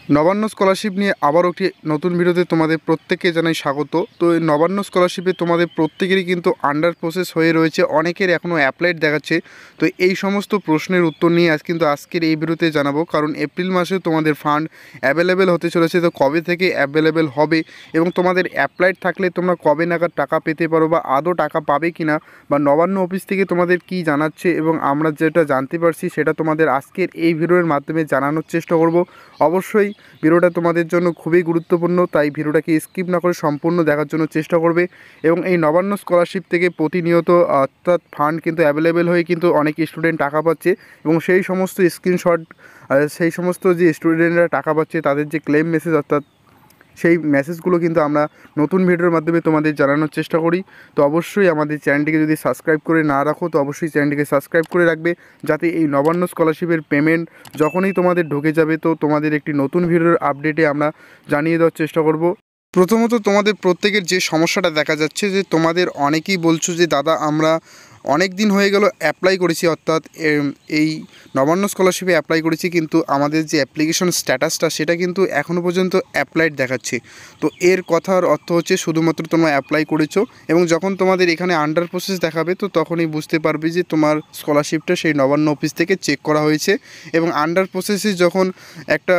Nabanna scholarship নিয়ে আবারও একটি নতুন ভিডিওতে তোমাদের প্রত্যেককে জানাই স্বাগত। তো এই নবান্ন স্কলারশিপে তোমাদের প্রত্যেকেরই কিন্তু আন্ডার প্রসেস হয়ে রয়েছে, অনেকের এখনও অ্যাপ্লাইড দেখাচ্ছে। তো এই সমস্ত প্রশ্নের উত্তর নিয়ে আজকের এই ভিডিওতে জানাবো, কারণ এপ্রিল মাসে তোমাদের ফান্ড অ্যাভেলেবেল হতে চলেছে। তো কবে থেকে অ্যাভেলেবেল হবে এবং তোমাদের অ্যাপ্লাইড থাকলে তোমরা কবে নাগাদ টাকা পেতে পারো বা আদৌ টাকা পাবে কিনা, বা নবান্ন অফিস থেকে তোমাদের কি জানাচ্ছে এবং আমরা যেটা জানতে পারছি সেটা তোমাদের আজকের এই ভিডিওর মাধ্যমে জানানোর চেষ্টা করব। অবশ্যই ভিডিওটা তোমাদের জন্য খুবই গুরুত্বপূর্ণ, তাই ভিডিওটাকে স্কিপ না করে সম্পূর্ণ দেখার জন্য চেষ্টা করবে। এবং এই নবান্ন স্কলারশিপ থেকে প্রতিনিয়ত অর্থাৎ ফান্ড কিন্তু অ্যাভেলেবেল হয়ে কিন্তু অনেক স্টুডেন্ট টাকা পাচ্ছে, এবং সেই সমস্ত স্ক্রিনশট, সেই সমস্ত যে স্টুডেন্টরা টাকা পাচ্ছে তাদের যে ক্লেম মেসেজ, অর্থাৎ সেই মেসেজগুলো কিন্তু আমরা নতুন ভিডিওর মাধ্যমে তোমাদের জানানোর চেষ্টা করি। তো অবশ্যই আমাদের চ্যানেলটিকে যদি সাবস্ক্রাইব করে না রাখো তো অবশ্যই চ্যানেলটিকে সাবস্ক্রাইব করে রাখবে, যাতে এই নবান্ন স্কলারশিপের পেমেন্ট যখনই তোমাদের ঢুকে যাবে তো তোমাদের একটি নতুন ভিডিওর আপডেটে আমরা জানিয়ে দেওয়ার চেষ্টা করব। প্রথমত তোমাদের প্রত্যেকের যে সমস্যাটা দেখা যাচ্ছে, যে তোমাদের অনেকেই বলছো যে দাদা আমরা অনেক দিন হয়ে গেল অ্যাপ্লাই করেছি, অর্থাৎ এই নবান্ন স্কলারশিপে অ্যাপ্লাই করেছি, কিন্তু আমাদের যে অ্যাপ্লিকেশন স্ট্যাটাসটা সেটা কিন্তু এখনও পর্যন্ত অ্যাপ্লাইড দেখাচ্ছে। তো এর কথার অর্থ হচ্ছে শুধুমাত্র তোমরা অ্যাপ্লাই করেছো, এবং যখন তোমাদের এখানে আন্ডার প্রসেস দেখাবে তো তখনই বুঝতে পারবে যে তোমার স্কলারশিপটা সেই নবান্ন অফিস থেকে চেক করা হয়েছে। এবং আন্ডার প্রসেসে যখন একটা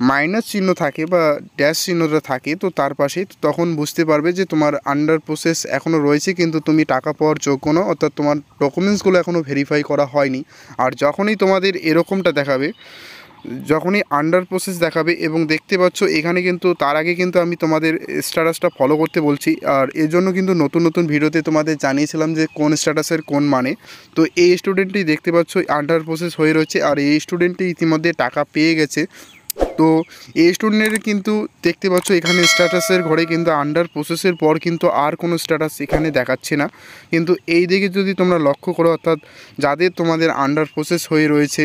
মাইনাস চিহ্ন থাকে বা ড্যাশ চিহ্নটা থাকে তো তার পাশে, তখন বুঝতে পারবে যে তোমার আন্ডার প্রসেস এখনও রয়েছে, কিন্তু তুমি টাকা পাওয়ার যোগ্য নও, অর্থাৎ তোমার ডকুমেন্টসগুলো এখনও ভেরিফাই করা হয়নি। আর যখনই তোমাদের এরকমটা দেখাবে, যখনই আন্ডার প্রসেস দেখাবে এবং দেখতে পাচ্ছ এখানে কিন্তু তার আগে কিন্তু আমি তোমাদের স্ট্যাটাসটা ফলো করতে বলছি, আর এর জন্য কিন্তু নতুন নতুন ভিডিওতে তোমাদের জানিয়েছিলাম যে কোন স্ট্যাটাসের কোন মানে। তো এই স্টুডেন্টটি দেখতে পাচ্ছ আন্ডার প্রসেস হয়ে রয়েছে, আর এই স্টুডেন্টটি ইতিমধ্যে টাকা পেয়ে গেছে। তো এই স্টুডেন্টের কিন্তু দেখতে পাচ্ছ এখানে স্ট্যাটাসের ঘরে কিন্তু আন্ডার প্রসেসের পর কিন্তু আর কোনো স্ট্যাটাস এখানে দেখাচ্ছে না। কিন্তু এই দিকে যদি তোমরা লক্ষ্য করো, অর্থাৎ যাদের তোমাদের আন্ডার প্রসেস হয়ে রয়েছে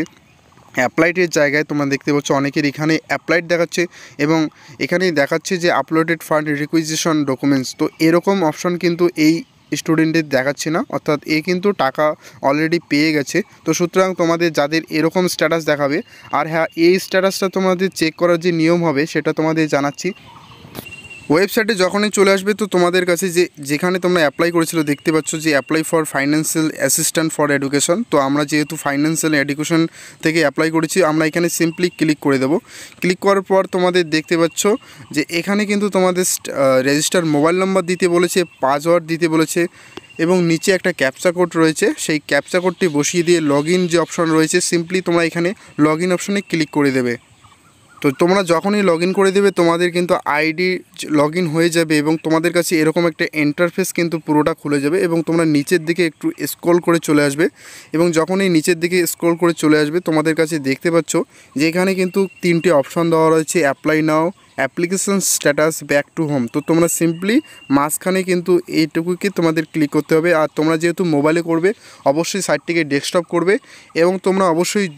অ্যাপ্লাইডের জায়গায় তোমরা দেখতে পাচ্ছ অনেকের এখানে অ্যাপ্লাইড দেখাচ্ছে, এবং এখানেই দেখাচ্ছে যে আপলোডেড ফান্ড রিকুইজিশন ডকুমেন্টস। তো এরকম অপশন কিন্তু এই স্টুডেন্টের দেখাচ্ছে না, অর্থাৎ এ কিন্তু টাকা অলরেডি পেয়ে গেছে। তো সুতরাং তোমাদের যাদের এরকম স্ট্যাটাস দেখাবে, আর হ্যাঁ এই স্ট্যাটাসটা তোমাদের চেক করার যে নিয়ম হবে সেটা তোমাদের জানাচ্ছি। ওয়েবসাইটে যখনই চলে আসবে তো তোমাদের কাছে যেখানে তোমরা অ্যাপ্লাই করেছিলো দেখতে পাচ্ছ যে apply for financial assistant for education. তো আমরা যেহেতু ফাইন্যান্সিয়াল এডুকেশন থেকে অ্যাপ্লাই করেছি, আমরা এখানে সিম্পলি ক্লিক করে দেবো। ক্লিক করার পর তোমাদের দেখতে পাচ্ছ যে এখানে কিন্তু তোমাদের রেজিস্টার মোবাইল নাম্বার দিতে বলেছে, পাসওয়ার্ড দিতে বলেছে, এবং নিচে একটা ক্যাপচা কোড রয়েছে। সেই ক্যাপচা কোডটি বসিয়ে দিয়ে লগ ইন যে অপশন রয়েছে, সিম্পলি তোমরা এখানে লগ ইন অপশনে ক্লিক করে দেবে। তো তোমরা যখনই লগ ইন করে দেবে তোমাদের কিন্তু আইডি লগ ইন হয়ে যাবে, এবং তোমাদের কাছে এরকম একটা ইন্টারফেস কিন্তু পুরোটা খুলে যাবে, এবং তোমরা নিচের দিকে একটু স্ক্রল করে চলে আসবে। এবং যখনই নিচের দিকে স্ক্রল করে চলে আসবে তোমাদের কাছে দেখতে পাচ্ছ যে এখানে কিন্তু তিনটে অপশন দেওয়া রয়েছে, apply now, application status, back to home. তো তোমরা সিম্পলি মাঝখানে কিন্তু এইটুকুকে তোমাদের ক্লিক করতে হবে। আর তোমরা যেহেতু মোবাইলে করবে অবশ্যই সাইটটিকে ডেস্কটপ করবে, এবং তোমরা অবশ্যই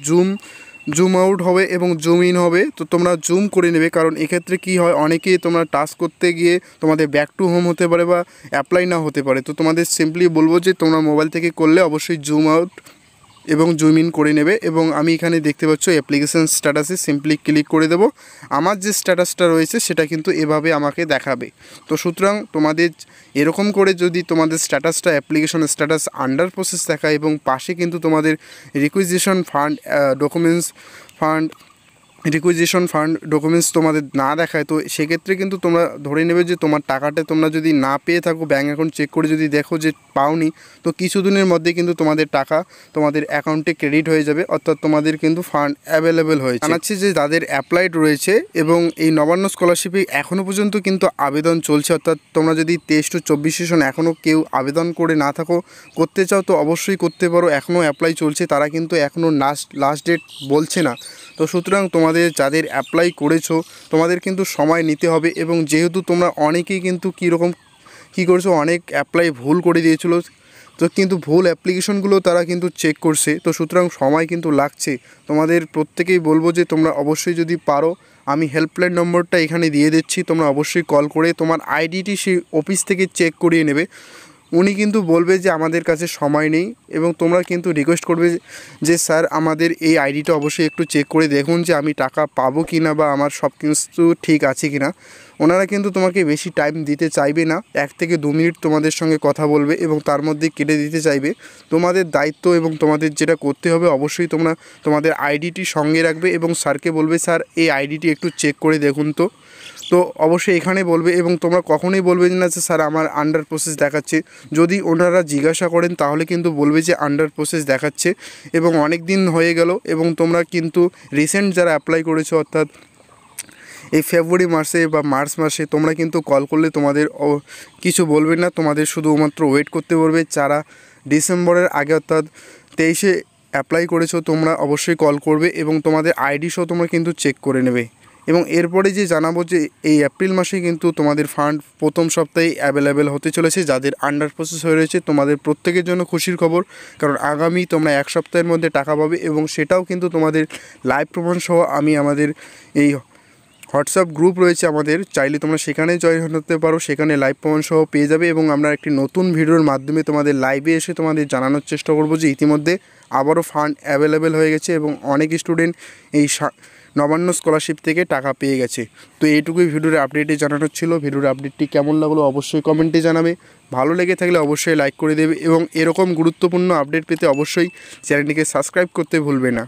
জুম আউট হবে এবং জুম ইন হবে। তো তোমরা জুম করে নেবে, কারণ এক্ষেত্রে কি হয় অনেকেই তোমরা টাচ করতে গিয়ে তোমাদের ব্যাক টু হোম হতে পারে বা অ্যাপ্লাই না হতে পারে। তো তোমাদের সিম্পলি বলবো যে তোমরা মোবাইল থেকে করলে অবশ্যই জুম আউট এবং জুম ইন করে নেবে। এবং আমি এখানে দেখতে পাচ্ছ অ্যাপ্লিকেশান স্ট্যাটাসে সিম্পলি ক্লিক করে দেবো। আমার যে স্ট্যাটাসটা রয়েছে সেটা কিন্তু এভাবে আমাকে দেখাবে। তো সুতরাং তোমাদের এরকম করে যদি তোমাদের স্ট্যাটাসটা অ্যাপ্লিকেশন স্ট্যাটাস আন্ডার প্রসেস দেখায় এবং পাশে কিন্তু তোমাদের রিকুইজিশন ফান্ড ডকুমেন্টস তোমাদের না দেখায়, তো সেক্ষেত্রে কিন্তু তোমরা ধরে নেবে যে তোমার টাকাটা তোমরা যদি না পেয়ে থাকো, ব্যাঙ্ক অ্যাকাউন্ট চেক করে যদি দেখো যে পাওনি, তো কিছুদিনের মধ্যে কিন্তু তোমাদের টাকা তোমাদের অ্যাকাউন্টে ক্রেডিট হয়ে যাবে, অর্থাৎ তোমাদের কিন্তু ফান্ড অ্যাভেলেবেল হয়েছে। জানাচ্ছি যে যাদের অ্যাপ্লাইড রয়েছে এবং এই নবান্ন স্কলারশিপে এখনও পর্যন্ত কিন্তু আবেদন চলছে, অর্থাৎ তোমরা যদি 23 to 24 সেশন এখনও কেউ আবেদন করে না থাকো, করতে চাও তো অবশ্যই করতে পারো। এখনও অ্যাপ্লাই চলছে, তারা কিন্তু এখনও লাস্ট ডেট বলছে না। তো সুতরাং তোমাদের যাদের অ্যাপ্লাই করেছো তোমাদের কিন্তু সময় নিতে হবে, এবং যেহেতু তোমরা অনেকেই কিন্তু কী করছো, অনেক অ্যাপ্লাই ভুল করে দিয়েছিলো, তো কিন্তু ভুল অ্যাপ্লিকেশনগুলো তারা কিন্তু চেক করছে। তো সুতরাং সময় কিন্তু লাগছে। তোমাদের প্রত্যেকেই বলবো যে তোমরা অবশ্যই যদি পারো, আমি হেল্পলাইন নম্বরটা এখানে দিয়ে দিচ্ছি, তোমরা অবশ্যই কল করে তোমার আইডিটি সেই অফিস থেকে চেক করিয়ে নেবে। উনি কিন্তু বলবে যে আমাদের কাছে সময় নেই, এবং তোমরা কিন্তু রিকোয়েস্ট করবে যে স্যার আমাদের এই আইডিটা অবশ্যই একটু চেক করে দেখুন যে আমি টাকা পাবো কি না বা আমার সব কিছু ঠিক আছে কি না। ওনারা কিন্তু তোমাকে বেশি টাইম দিতে চাইবে না, 1 থেকে 2 মিনিট তোমাদের সঙ্গে কথা বলবে এবং তার মধ্যে কেটে দিতে চাইবে। তোমাদের দায়িত্ব এবং তোমাদের যেটা করতে হবে, অবশ্যই তোমরা তোমাদের আইডিটি সঙ্গে রাখবে এবং স্যারকে বলবে স্যার এই আইডিটি একটু চেক করে দেখুন তো অবশ্যই এখানে বলবে। এবং তোমরা কখনোই বলবে না যে স্যার আমার আন্ডার প্রসেস দেখাচ্ছে। যদি ওনারা জিজ্ঞাসা করেন তাহলে কিন্তু বলবে যে আন্ডার প্রসেস দেখাচ্ছে এবং অনেক দিন হয়ে গেল এবং তোমরা কিন্তু রিসেন্ট যারা অ্যাপ্লাই করেছো, অর্থাৎ এই ফেব্রুয়ারি মাসে বা মার্চ মাসে, তোমরা কিন্তু কল করলে তোমাদের কিছু বলবে না, তোমাদের শুধুমাত্র ওয়েট করতে বলবে। যারা ডিসেম্বরের আগে অর্থাৎ 23-এ অ্যাপ্লাই করেছো তোমরা অবশ্যই কল করবে এবং তোমাদের আইডি সহ তোমরা কিন্তু চেক করে নেবে। এবং এরপরে যে জানাবো যে এই এপ্রিল মাসে কিন্তু তোমাদের ফান্ড প্রথম সপ্তাহে অ্যাভেলেবেল হতে চলেছে। যাদের আন্ডার প্রসেস হয়ে রয়েছে তোমাদের প্রত্যেকের জন্য খুশির খবর, কারণ আগামী তোমরা 1 সপ্তাহের মধ্যে টাকা পাবে এবং সেটাও কিন্তু তোমাদের লাইভ প্রমাণ সহ আমি আমাদের এই হোয়াটসঅ্যাপ গ্রুপ রয়েছে আমাদের, চাইলে তোমরা সেখানে জয়েন হতে পারো, সেখানে লাইভ প্রমাণ সহ পেয়ে যাবে। এবং আমরা একটি নতুন ভিডিওর মাধ্যমে তোমাদের লাইভে এসে তোমাদের জানানোর চেষ্টা করব যে ইতিমধ্যে আবারও ফান্ড অ্যাভেলেবেল হয়ে গেছে এবং অনেক স্টুডেন্ট এই নবান্ন স্কলারশিপ থেকে টাকা পেয়ে গেছে। তো এইটুকুই ভিডিওর আপডেটে জানানোর ছিল। ভিডিওর আপডেটটি কেমন লাগলো অবশ্যই কমেন্টে জানাবে, ভালো লেগে থাকলে অবশ্যই লাইক করে দেবে এবং এরকম গুরুত্বপূর্ণ আপডেট পেতে অবশ্যই চ্যানেলটিকে সাবস্ক্রাইব করতে ভুলবে না।